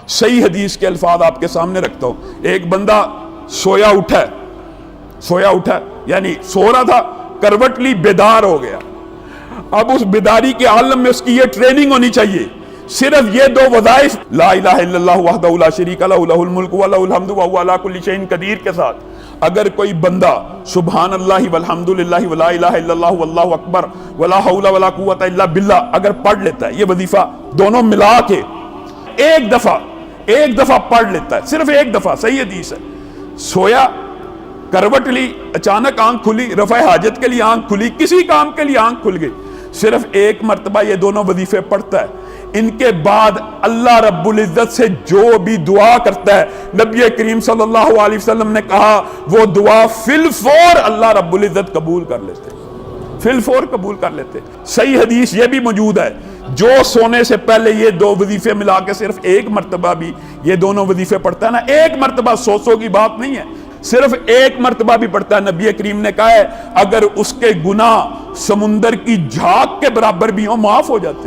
صحیح حدیث کے الفاظ آپ کے سامنے رکھتا ہوں. ایک بندہ سویا اٹھا یعنی سو رہا تھا، کروٹ لی، بیدار ہو گیا. اب اس بیداری کے عالم میں اس کی یہ ٹریننگ ہونی چاہیے، صرف یہ دو وظائف لا الہ الا اللہ وحدہ لا شریک لہ لہ الملک و لہ الحمد وہو علی کل شیء قدیر کے ساتھ اگر کوئی بندہ سبحان اللہ والحمد للہ ولا الہ الا اللہ واللہ اکبر ولا حول ولا قوت الا باللہ اگر پڑھ لیتا ہے، یہ وظیفہ دونوں ملا کے ایک دفعہ پڑھ لیتا ہے، صرف ایک دفعہ، صحیح حدیث ہے، سویا، کروٹ لی، اچانک آنکھ کھلی، رفع حاجت کے لیے آنکھ کھلی، کسی کام کے لیے آنکھ کھل گئی، صرف ایک مرتبہ یہ دونوں وظیفے پڑھتا ہے. ان کے بعد اللہ رب العزت سے جو بھی دعا کرتا ہے، نبی کریم صلی اللہ علیہ وسلم نے کہا وہ دعا فی الفور اللہ رب العزت قبول کر لیتے، فی الفور قبول کر لیتے. صحیح حدیث یہ بھی موجود ہے، جو سونے سے پہلے یہ دو وظیفے ملا کے صرف ایک مرتبہ بھی یہ دونوں وظیفے پڑھتا ہے نا، ایک مرتبہ سو کی بات نہیں ہے، صرف ایک مرتبہ بھی پڑھتا ہے، نبی کریم نے کہا ہے اگر اس کے گناہ سمندر کی جھاگ کے برابر بھی ہوں معاف ہو جاتے.